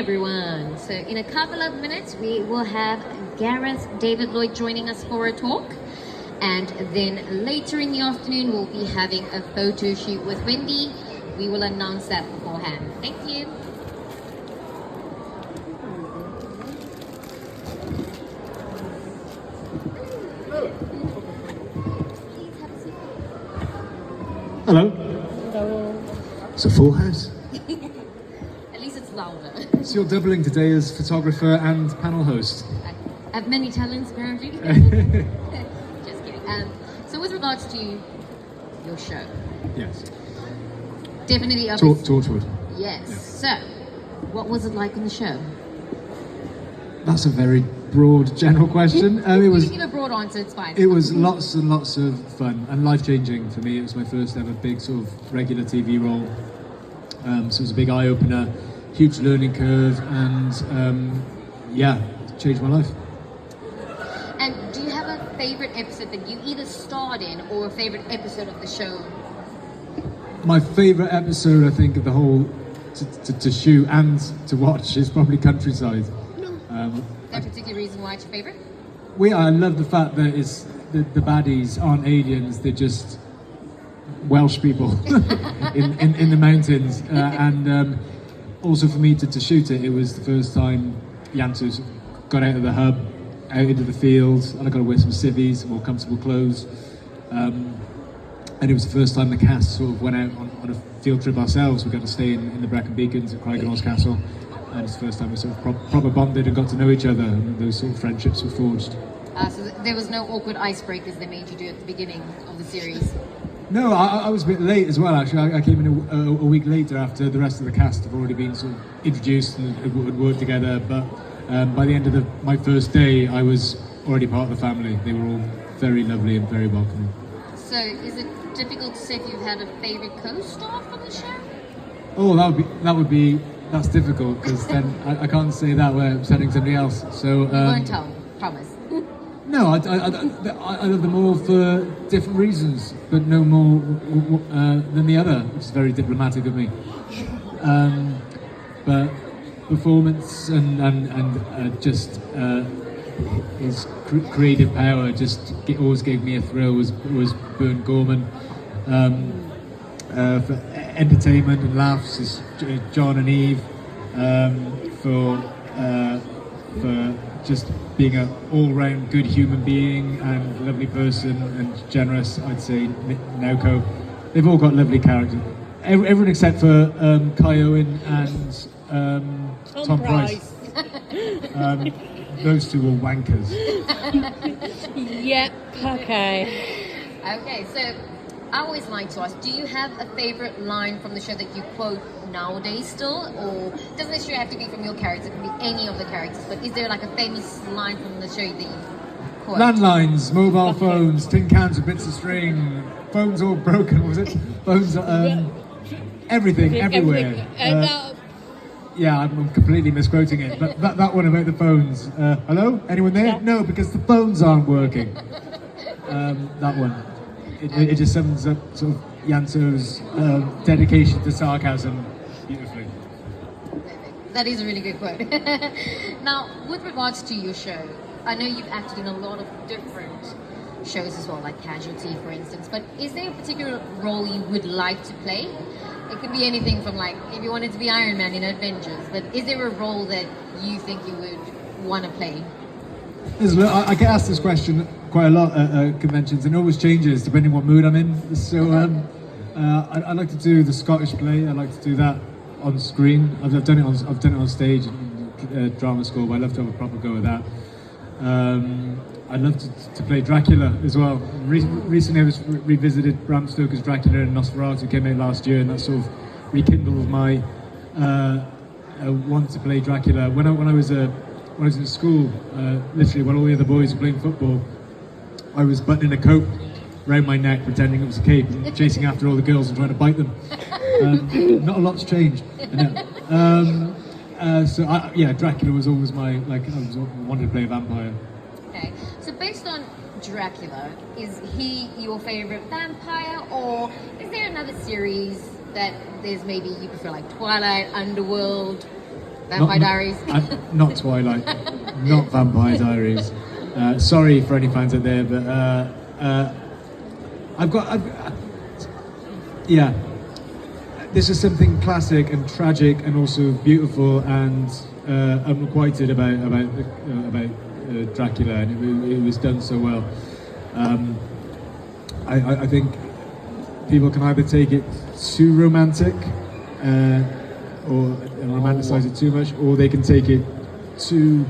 everyone. So in a couple of minutes, we will have Gareth, David, Lloyd joining us for a talk. And then later in the afternoon, we'll be having a photo shoot with Wendy. We will announce that beforehand. Thank you. Hello. Hello. It's a full house. At least it's louder. So you're doubling today as photographer and panel host. I have many talents, apparently. Just kidding. So with regards to your show. Yes. Definitely. Torchwood. Yes. Yeah. So, what was it like on the show? That's a very broad, general question. It was. You can give a broad answer. It's fine. It was lots and lots of fun and life-changing for me. It was my first ever big sort of regular TV role. So it was a big eye-opener, huge learning curve, and yeah, changed my life. And do you have a favorite episode that you either starred in or a favorite episode of the show? My favourite episode, I think, of the whole to shoot and to watch is probably Countryside. That particular reason why it's your favorite? I love the fact that it's the baddies aren't aliens; they're just Welsh people in the mountains. And also for me to shoot it, it was the first time Yantus got out of the hub, out into the fields, and I got to wear some civvies, more comfortable clothes. And it was the first time the cast sort of went out on a field trip ourselves. We got to stay in the Brecon Beacons at Craigenhorse Castle. And it's the first time we sort of proper bonded and got to know each other, and those sort of friendships were forged. So there was no awkward icebreakers they made you do at the beginning of the series? No, I was a bit late as well, actually. I came in a week later after the rest of the cast have already been sort of introduced and had worked together. But by the end of my first day, I was already part of the family. They were all very lovely and very welcoming. So is it difficult to say if you've had a favourite co-star from the show? Oh, that's difficult, because then I can't say that where I'm setting somebody else. So You won't tell, promise. no, I love them all for different reasons, but no more than the other, which is very diplomatic of me. But performance and just his creative power just always gave me a thrill. Was Bern Gorman. For entertainment and laughs is John and Eve. For just being an all-round good human being and lovely person and generous, I'd say Nauko. They've all got lovely characters. Everyone except for Kai Owen and Tom Price. Those two were wankers. Yep. Okay. Okay, so I always like to ask, do you have a favourite line from the show that you quote nowadays still? Or it doesn't necessarily have to be from your character, it can be any of the characters, but is there like a famous line from the show that you quote? Landlines, mobile phones, tin cans with bits of string, phones all broken, was it? Phones, everything, everywhere. Yeah, I'm completely misquoting it, but that one about the phones. Hello? Anyone there? Yeah. No, because the phones aren't working. That one. It just sums up sort of Yanto's dedication to sarcasm beautifully. That is a really good quote. Now, with regards to your show, I know you've acted in a lot of different shows as well, like Casualty, for instance, but is there a particular role you would like to play? It could be anything from, like, if you wanted to be Iron Man in Avengers, but is there a role that you think you would want to play? I get asked this question quite a lot at conventions, and it always changes depending what mood I'm in. So I like to do the Scottish play. I like to do that on screen. I've done it on stage in drama school, but I love to have a proper go at that. I'd love to play Dracula as well. Recently I was revisited Bram Stoker's Dracula and Nosferatu, came out last year, and that sort of rekindled my want to play Dracula. When I was in school, literally when all the other boys were playing football, I was buttoning a coat around my neck, pretending it was a cape, and chasing after all the girls and trying to bite them. Not a lot's changed. Dracula was always I wanted to play a vampire. Okay, so based on Dracula, is he your favourite vampire, or is there another series that there's maybe you prefer, like Twilight, Underworld? Vampire Diaries. Not Twilight, not Vampire Diaries. Sorry for any fans out there, but yeah. This is something classic and tragic and also beautiful and unrequited about Dracula, and it was done so well. I think people can either take it too romantic or romanticize it too much, or they can take it too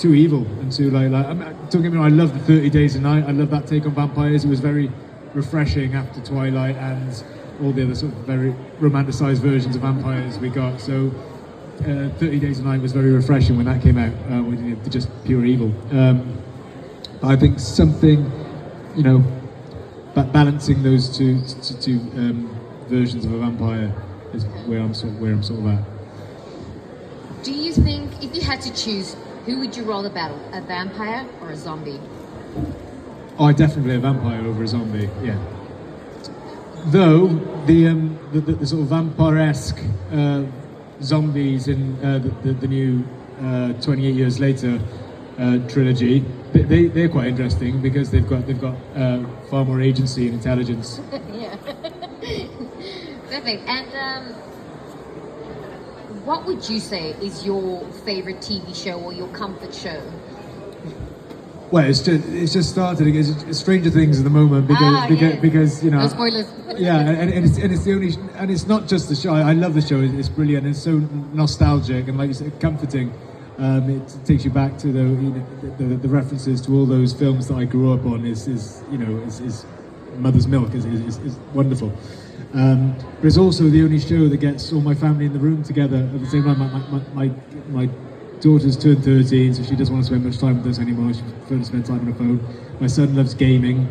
evil and too like don't get me wrong, I love the 30 Days a Night. I love that take on vampires. It was very refreshing after Twilight and all the other sort of very romanticized versions of vampires we got. So 30 Days a Night was very refreshing when that came out, with just pure evil. But I think something, balancing those two versions of a vampire is where I'm sort of at. Do you think, if you had to choose, who would you rather battle, a vampire or a zombie? Oh, I definitely a vampire over a zombie. Yeah. Though the sort of vampire-esque zombies in the new 28 Years Later trilogy, they're quite interesting because they've got far more agency and intelligence. Yeah. Perfect. And what would you say is your favorite TV show or your comfort show? Well, it's just started. It's Stranger Things at the moment because no spoilers. Yeah, and it's the only, and it's not just the show. I love the show. It's brilliant. It's so nostalgic and, like you said, comforting. It takes you back to the references to all those films that I grew up on. Is Mother's Milk is wonderful. But it's also the only show that gets all my family in the room together at the same time. My daughter's turned 13, so she doesn't want to spend much time with us anymore. She prefers to spend time on her phone. My son loves gaming,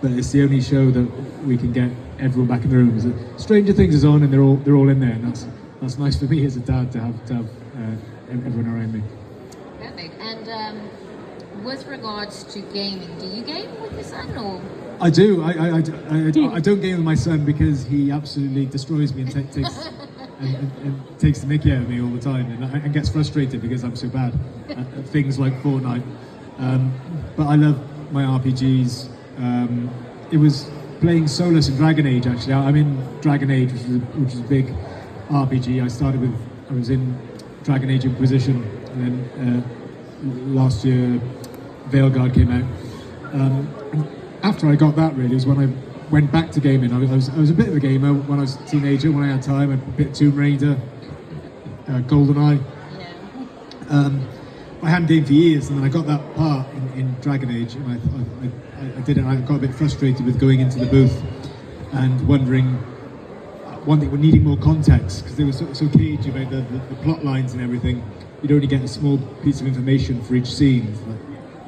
but it's the only show that we can get everyone back in the room. So Stranger Things is on, and they're all in there, and that's nice for me as a dad to have everyone around me. Perfect. And with regards to gaming, do you game with your son or? I do. I don't game with my son because he absolutely destroys me and takes the mickey out of me all the time, and gets frustrated because I'm so bad at things like Fortnite. But I love my RPGs. It was playing Solus in Dragon Age, actually. I'm in Dragon Age, which is a big RPG. I was in Dragon Age Inquisition, and then last year Veilguard came out. And after I got that, really, was when I went back to gaming. I was a bit of a gamer when I was a teenager, when I had time. A bit of Tomb Raider, GoldenEye. Yeah. I hadn't gamed for years, and then I got that part in Dragon Age, and I did it. I got a bit frustrated with going into the booth and wondering, we're needing more context because they were so cagey about the plot lines and everything. You'd only get a small piece of information for each scene.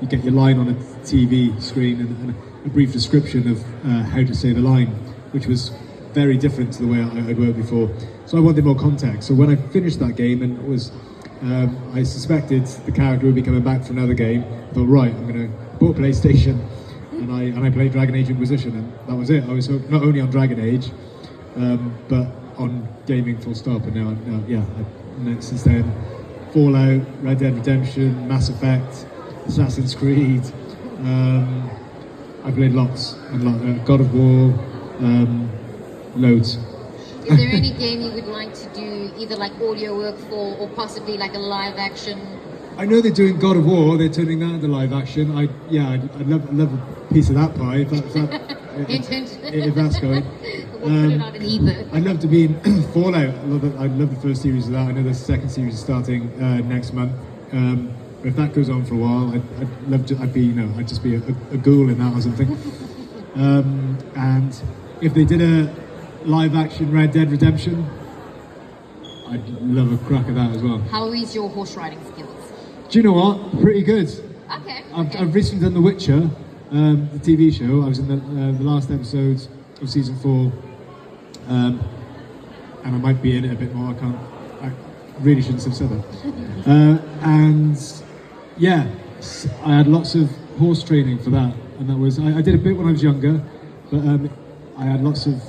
You get your line on a TV screen and a brief description of how to say the line, which was very different to the way I'd worked before. So I wanted more context. So when I finished that game and I suspected the character would be coming back for another game, I thought, right, I'm going to bought a PlayStation and I played Dragon Age Inquisition, and that was it. I was hooked not only on Dragon Age, but on gaming full stop. And now, since then, Fallout, Red Dead Redemption, Mass Effect, Assassin's Creed. I played lots and God of War, loads. Is there any game you would like to do, either like audio work for, or possibly like a live action? I know they're doing God of War. They're turning that into live action. I'd love a piece of that pie if that's going. We'll put it on an ether. I'd love to be in Fallout. I'd love the first series of that. I know the second series is starting next month. But if that goes on for a while, I'd love to. I'd just be a ghoul in that or something. And if they did a live action Red Dead Redemption, I'd love a crack at that as well. How is your horse riding skills? Do you know what? Pretty good. Okay. I've recently done The Witcher, the TV show. I was in the last episode of season 4, and I might be in it a bit more. I really shouldn't have said that. And yeah, I had lots of horse training for that, and that was I did a bit when I was younger, but I had lots of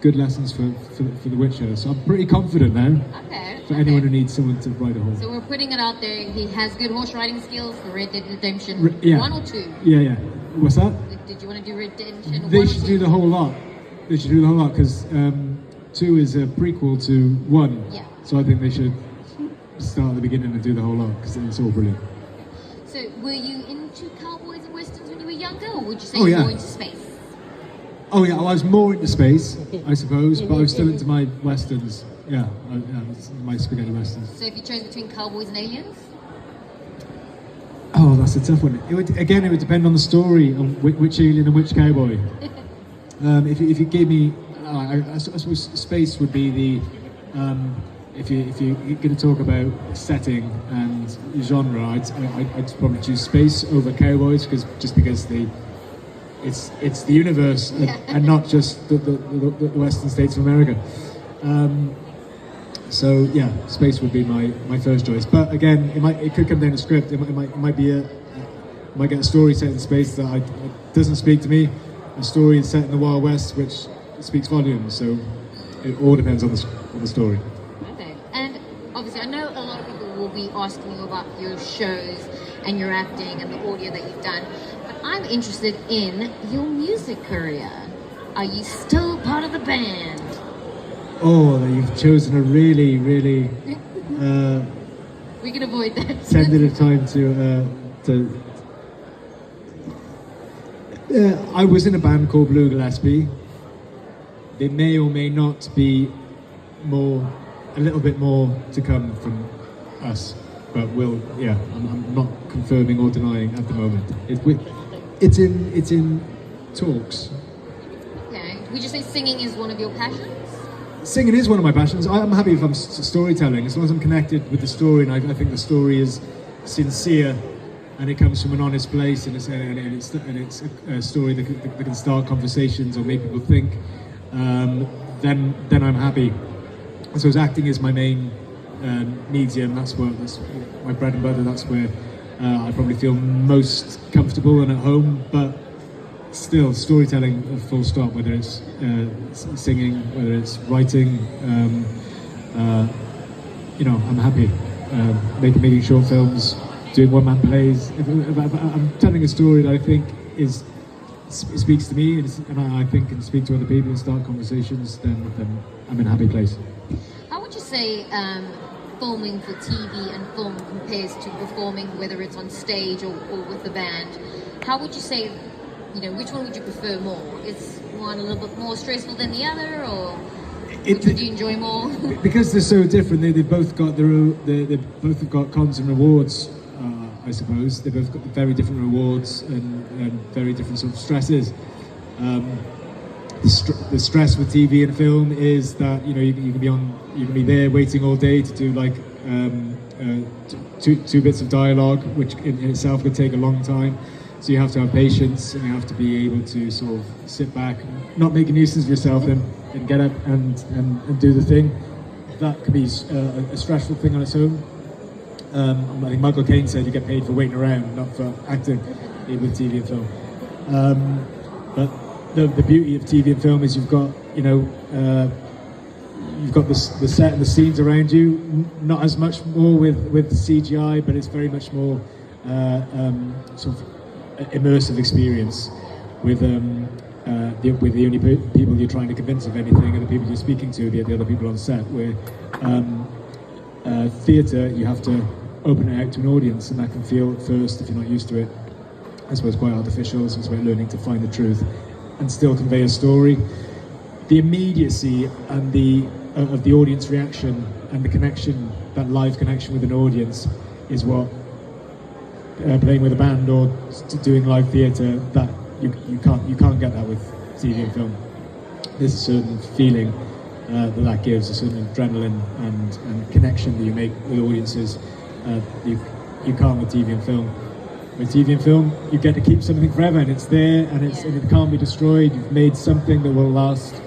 good lessons for The Witcher. So I'm pretty confident now. Okay. For anyone who needs someone to ride a horse. So we're putting it out there. He has good horse riding skills for Red Dead Redemption Yeah. 1 or 2. Yeah. What's that? Did you want to do Red Dead Redemption 1 They or should 2? do the whole lot. They should do the whole lot because 2 is a prequel to 1. Yeah. So I think they should start at the beginning and do the whole lot because it's all brilliant. So were you into cowboys and westerns when you were younger, or would you say Oh, you were yeah. more into space? Oh yeah, I was more into space, I suppose, but I was still into my westerns. Yeah, that's my spaghetti westerns. So if you chose between cowboys and aliens? Oh, that's a tough one. It would depend on the story, on which alien and which cowboy. If you gave me, I suppose space would be the. If you're going to talk about setting and genre, I'd probably choose space over cowboys because it's the universe and not just the Western States of America. So yeah, space would be my first choice. But again, it could come down to script. It might get a story set in space that doesn't speak to me. A story set in the Wild West which speaks volumes. So it all depends on the story. Okay. And obviously, I know a lot of people will be asking you about your shows and your acting and the audio that you've done. But I'm interested in your music career. Are you still part of the band? Oh, you've chosen a really, really We can avoid that. tentative time to. I was in a band called Blue Gillespie. There may or may not be a little bit more to come from us, but I'm not confirming or denying at the moment. It's in talks. Okay. Would you say singing is one of your passions? Singing is one of my passions. I'm happy if I'm storytelling, as long as I'm connected with the story, and I think the story is sincere, and it comes from an honest place, and it's a story that can start conversations or make people think. Then I'm happy. So as acting is my main medium. That's my bread and butter. That's where I probably feel most comfortable and at home. But still, storytelling, full stop. Whether it's singing, whether it's writing, I'm happy making short films, doing one-man plays. If I'm telling a story that I think speaks to me, and I think can speak to other people and start conversations, then I'm in a happy place. How would you say filming for TV and film compares to performing, whether it's on stage or with the band? How would you say, which one would you prefer more? Is one a little bit more stressful than the other, or which would you enjoy more? Because they're so different, they've both got they both have got cons and rewards. I suppose they both got very different rewards and very different sort of stresses. The stress with TV and film is that you can be there waiting all day to do like two bits of dialogue, which in itself could take a long time. So you have to have patience, and you have to be able to sort of sit back, not make a nuisance of yourself, and get up and do the thing. That could be a stressful thing on its own. I think Michael Caine said you get paid for waiting around, not for acting with TV and film. But the beauty of TV and film is you've got the set and the scenes around you. Not as much more with CGI, but it's very much more sort of immersive experience with the only people you're trying to convince of anything are the people you're speaking to, the other people on set. Where theatre, you have to open it out to an audience, and that can feel at first, if you're not used to it, I suppose quite artificial. So it's about learning to find the truth and still convey a story. The immediacy and of the audience reaction and the connection, that live connection with an audience, is what playing with a band or doing live theatre, that you can't get that with TV and film. There's a certain feeling that gives, a certain adrenaline and connection that you make with audiences. You can't with TV and film. With TV and film, you get to keep something forever, and it's there, and it can't be destroyed. You've made something that will last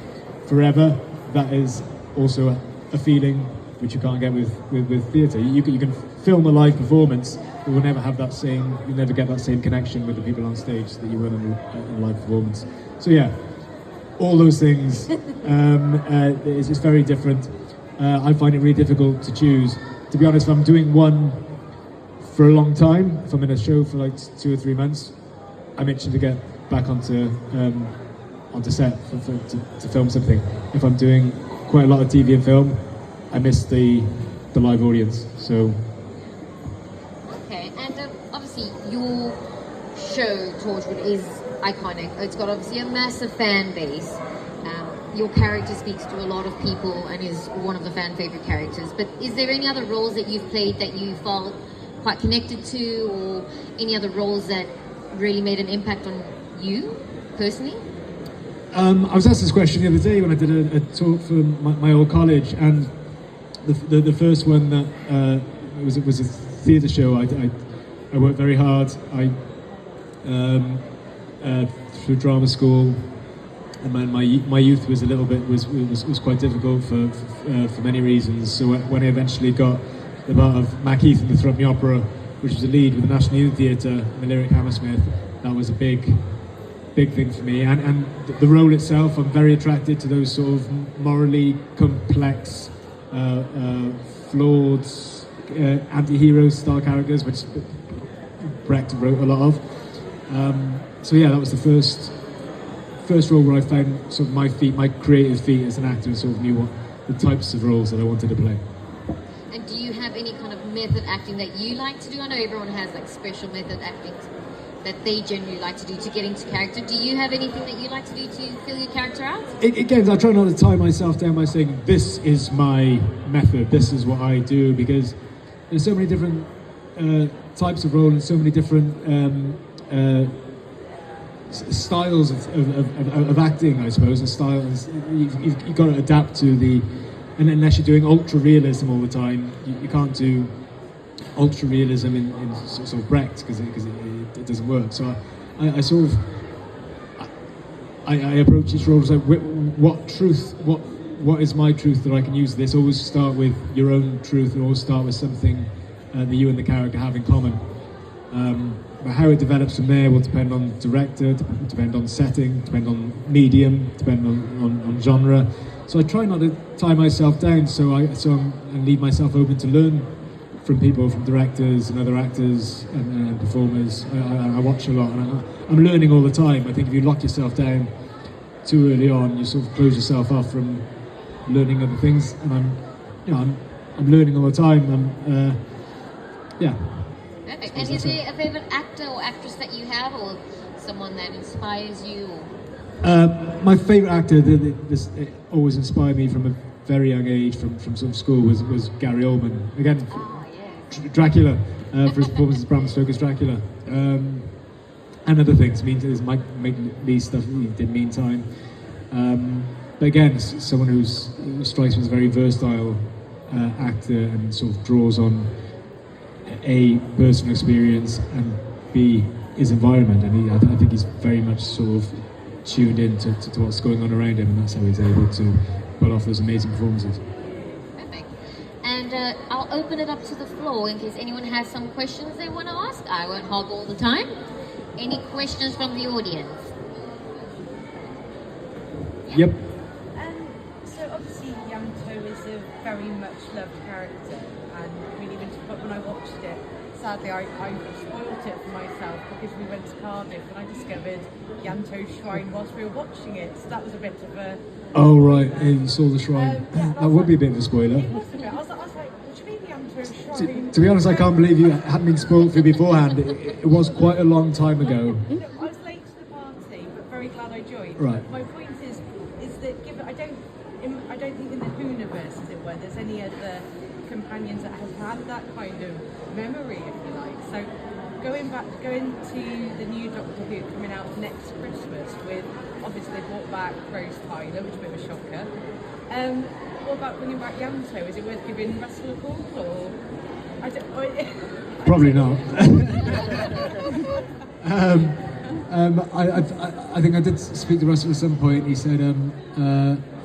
forever. That is also a feeling which you can't get with theatre. You can film a live performance, but you'll never have that same. You'll never get that same connection with the people on stage that you will in a live performance. So yeah, all those things. It's very different. I find it really difficult to choose. To be honest, if I'm doing one for a long time, if I'm in a show for like 2 or 3 months, I'm itching to get back onto set to film something. If I'm doing quite a lot of TV and film, I miss the live audience. So. Okay, and obviously your show Torchwood is iconic. It's got obviously a massive fan base. Your character speaks to a lot of people and is one of the fan favorite characters. But is there any other roles that you've played that you felt quite connected to, or any other roles that really made an impact on you personally? I was asked this question the other day when I did a talk for my old college, and the first one that it was a theatre show. I worked very hard. Through drama school, and my youth was a little bit was quite difficult for many reasons. So when I eventually got the part of Macheath in the Threepenny Opera, which was a lead with the National Youth Theatre and the Lyric Hammersmith, that was a big thing for me. And the role itself, I'm very attracted to those sort of morally complex, flawed, anti-hero style characters, which Brecht wrote a lot of. So yeah, that was the first role where I found sort of my creative feet as an actor, and sort of knew what the types of roles that I wanted to play. And do you have any kind of method acting that you like to do? I know everyone has like special method acting that they generally like to do to get into character. Do you have anything that you like to do to fill your character out? Again, I try not to tie myself down by saying this is my method, this is what I do, because there's so many different types of role and so many different styles of acting, I suppose, and styles. You've got to adapt to and unless you're doing ultra realism all the time, you can't do ultra realism in sort of Brecht because it doesn't work. So I sort of I approach each role as like, what is my truth that I can use this? Always start with your own truth, and always start with something that you and the character have in common. But how it develops from there will depend on director, depend on setting, depend on medium, depend on genre. So I try not to tie myself down, and leave myself open to learn from people, from directors and other actors and performers. I watch a lot, and I'm learning all the time. I think if you lock yourself down too early on, you sort of close yourself off from learning other things. And I'm learning all the time. Yeah. Perfect. And is there a favorite actor or actress that you have, or someone that inspires you? My favorite actor that always inspired me from a very young age, from sort of school, was Gary Oldman. Again, Dracula, for his performance as Bram Stoker's Dracula, and other things. There's Mike Lee stuff he did Meantime. But again, someone who strikes me as a very versatile actor, and sort of draws on A, personal experience, and B, his environment. And I think he's very much sort of tuned in to what's going on around him, and that's how he's able to pull off those amazing performances. Perfect. And I'll open it up to the floor in case anyone has some questions they want to ask. I won't hog all the time. Any questions from the audience? Yep. So obviously Yanto is a very much loved character, and really when I watched it, sadly I spoilt it for myself because we went to Cardiff and I discovered Yanto's shrine whilst we were watching it, so that was a bit of a... Oh right, you saw the shrine. That would be a bit of a spoiler. It was a bit. I was like, which means Yanto's shrine? To be honest, I can't believe you hadn't been spoiled for beforehand. It was quite a long time ago. I was late to the party, but very glad I joined. Right. My point is that given I don't think in the Hooniverse, as it were, there's any other companions that have had that kind of memory, if you like. So going to the new Doctor Who coming out next Christmas with, obviously they brought back Rose Tyler, which is a bit of a shocker. What about bringing back Yanto? Is it worth giving Russell a call, or Probably not. I think I did speak to Russell at some point. He said,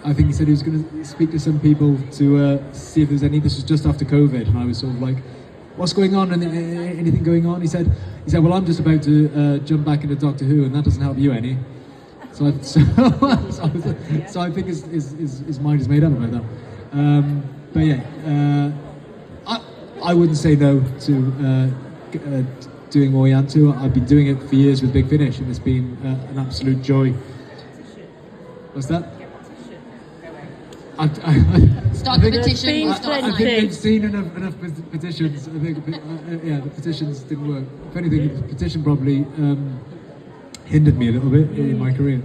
I think he said he was going to speak to some people to see if there's any. This was just after COVID, and I was sort of like, "What's going on? And anything going on?" He said, "Well, I'm just about to jump back into Doctor Who, and that doesn't help you any." So I think his mind is made up about that. But yeah, I wouldn't say no to doing Orianto. I've been doing it for years with Big Finish, and it's been an absolute joy. What's that? Start the petition. I think they've seen enough petitions. I think, the petitions didn't work. If anything, the petition probably hindered me a little bit in my career.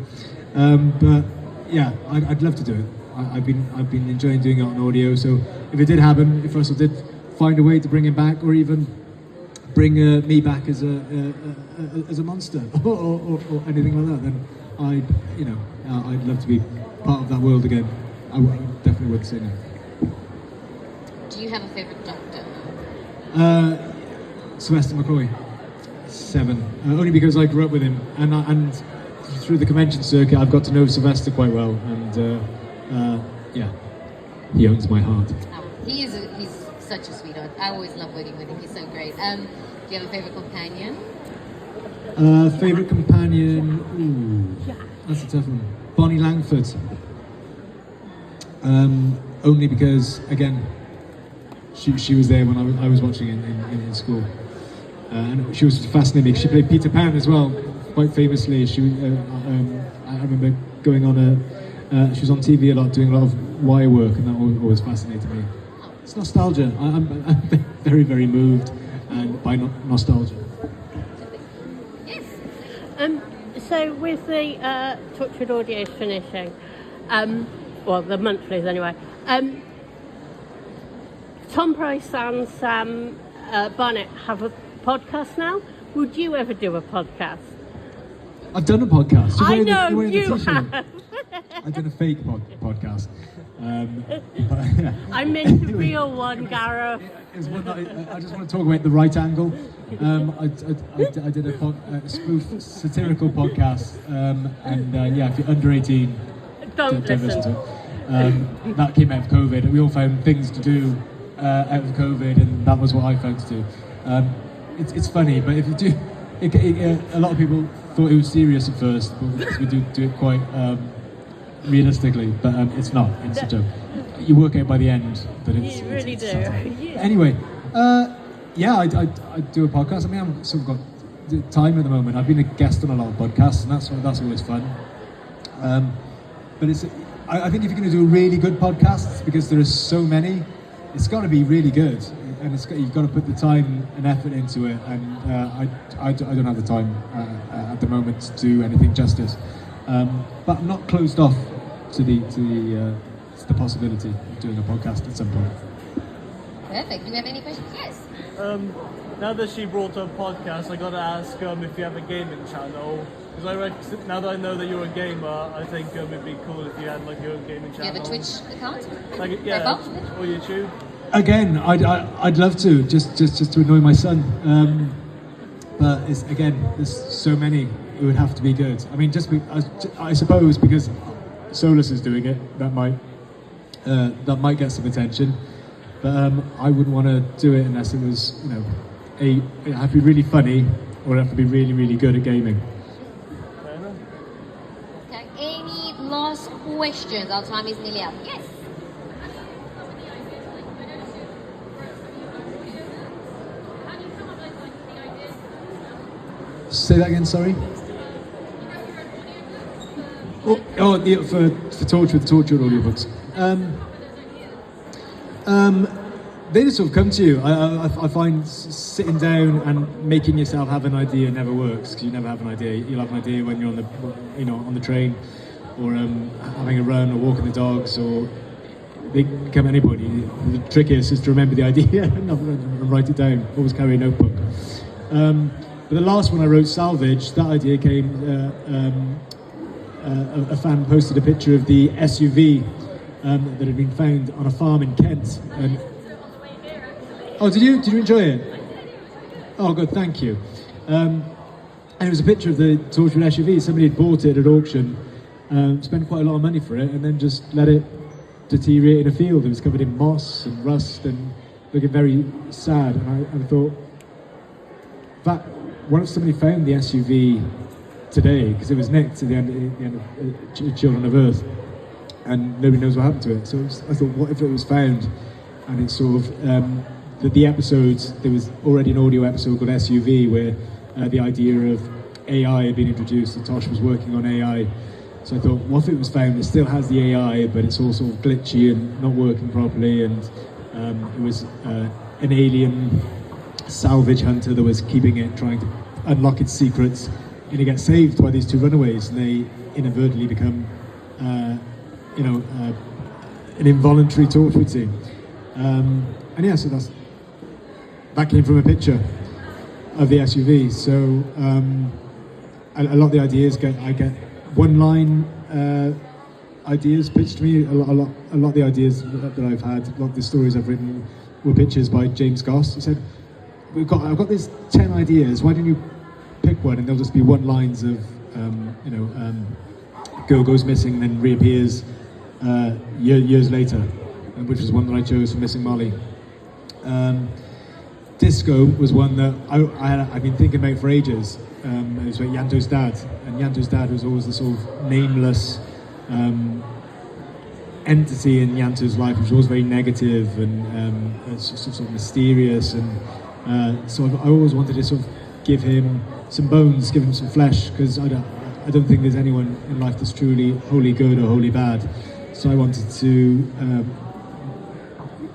But yeah, I'd love to do it. I've been enjoying doing it on audio. So if it did happen, if Russell did find a way to bring him back, or even bring me back as a monster or anything like that, then I'd love to be part of that world again. I definitely would say no. Do you have a favourite Doctor? Sylvester McCoy, 7. Only because I grew up with him, and through the convention circuit, I've got to know Sylvester quite well, and yeah, he owns my heart. He's such a sweetheart. I always love working with him. He's so great. Do you have a favourite companion? Favourite companion? Ooh, that's a tough one. Bonnie Langford. Only because, again, she was there when I was watching in school, and she was fascinating. She played Peter Pan as well, quite famously. I remember going on she was on TV a lot, doing a lot of wire work, and that always fascinated me. It's nostalgia. I'm very, very moved by nostalgia. Yes. So with the Touchwood Audios finishing, well, the monthlies anyway, Tom Price and Sam Barnett have a podcast now. Would you ever do a podcast? I've done a podcast. I know you have. I've done a fake podcast. But, yeah. I meant the real one, Gareth. It's one that I just want to talk about the right angle. I did a spoof satirical podcast, and yeah, if you're under 18, Don't listen to it. That came out of COVID, and we all found things to do out of COVID, and that was what I found to do. It's funny, but if you do, a lot of people thought it was serious at first, but we do it quite realistically, but it's not. It's a joke. You work out by the end that it's. You really do. Anyway, yeah, I do a podcast. I mean, I've sort of got the time at the moment. I've been a guest on a lot of podcasts, and that's always fun. But I think if you're going to do a really good podcast, because there are so many, it's got to be really good, and you've got to put the time and effort into it. And I don't have the time at the moment to do anything justice. But I'm not closed off to the possibility of doing a podcast at some point. Perfect. Do we have any questions? Yes. Now that she brought up podcasts, I got to ask if you have a gaming channel. Because now that I know that you're a gamer, I think it'd be cool if you had like your own gaming channel. Do you have a Twitch account? Like, yeah, or YouTube. Again, I'd love to just to annoy my son. But there's so many. It would have to be good. I mean, I suppose because Solus is doing it, that might get some attention. But I wouldn't want to do it unless it was, it had to be really funny, or it have to be really, really good at gaming. Okay. Any last questions? Our time is nearly up. Yes. Say that again, sorry. For Torture audiobooks. They just sort of come to you. I find sitting down and making yourself have an idea never works, because you never have an idea. You'll have an idea when you're on the train, or having a run, or walking the dogs, or they can come anybody. The trick is to remember the idea and write it down. Always carry a notebook. But the last one I wrote, Salvage, that idea came. A fan posted a picture of the SUV that had been found on a farm in Kent. Oh, did you enjoy it? Oh, good, thank you. And it was a picture of the Torchwood SUV. Somebody had bought it at auction, spent quite a lot of money for it, and then just let it deteriorate in a field. It was covered in moss and rust and looking very sad. And I thought, what if somebody found the SUV today because it was nicked at the end of Children of Earth, and nobody knows what happened to it. So I thought, what if it was found, and it's sort of the episodes. There was already an audio episode called SUV where the idea of AI had been introduced, and Tosh was working on AI. So I thought, what if it was found? It still has the AI, but it's all sort of glitchy and not working properly, and it was an alien salvage hunter that was keeping it, trying to unlock its secrets, and it gets saved by these two runaways, and they inadvertently become, an involuntary torture team. And yeah, so that came from a picture of the SUV. So a lot of the ideas I get one-line ideas pitched to me. A lot of the ideas that I've had, a lot of the stories I've written were pictures by James Goss. He said, I've got these 10 ideas. Why don't you pick one? And there'll just be one-lines of, girl goes missing, then reappears years later, which was one that I chose for Missing Molly. Disco was one that I've been thinking about for ages. It was about Yanto's dad, and Yanto's dad was always the sort of nameless entity in Yanto's life, which was always very negative and sort of mysterious, and so I always wanted to sort of give him some bones, give him some flesh, because I don't think there's anyone in life that's truly wholly good or wholly bad. So I wanted to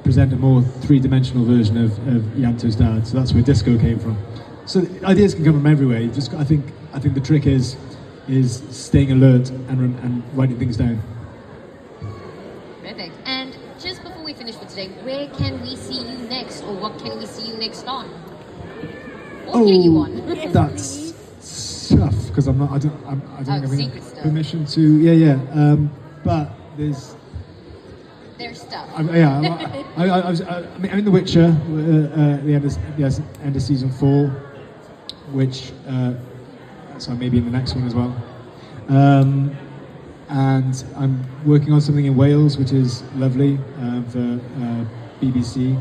present a more three-dimensional version of Yanto's dad. So that's where Disco came from. So ideas can come from everywhere. I think the trick is staying alert and writing things down. Perfect. And just before we finish for today, where can we see you next, or what can we see you next on? Or hear you on? That's tough because I don't have secret stuff. permission to. Yeah. But there's stuff. I'm in The Witcher at the end of season 4, which so I may be in the next one as well. And I'm working on something in Wales, which is lovely, for BBC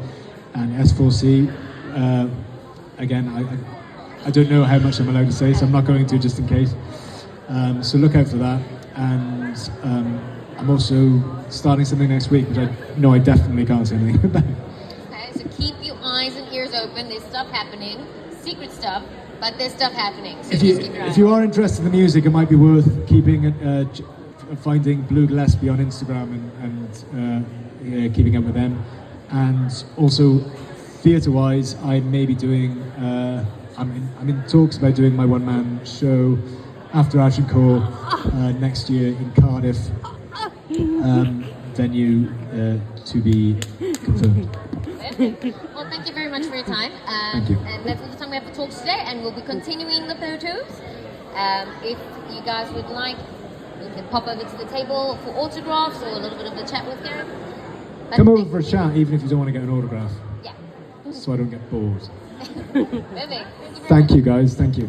and S4C. Again, I don't know how much I'm allowed to say, so I'm not going to, just in case. So look out for that. And I'm also starting something next week, which I know I definitely can't say anything about. Okay, so keep your eyes and ears open. There's stuff happening, secret stuff, but there's stuff happening. So If you are interested in the music, it might be worth finding Blue Gillespie on Instagram and keeping up with them. And also, theatre-wise, I may be doing. I'm in talks about doing my one-man show after Agincourt next year in Cardiff. Venue to be confirmed. Well, thank you very much for your time. Thank you. And that's all the time we have for talks today, and we'll be continuing the photos. If you guys would like, you can pop over to the table for autographs or a little bit of a chat with Gareth. Come over for a chat, even if you don't want to get an autograph. Yeah. So I don't get bored. Perfect. Thank you, guys. Thank you.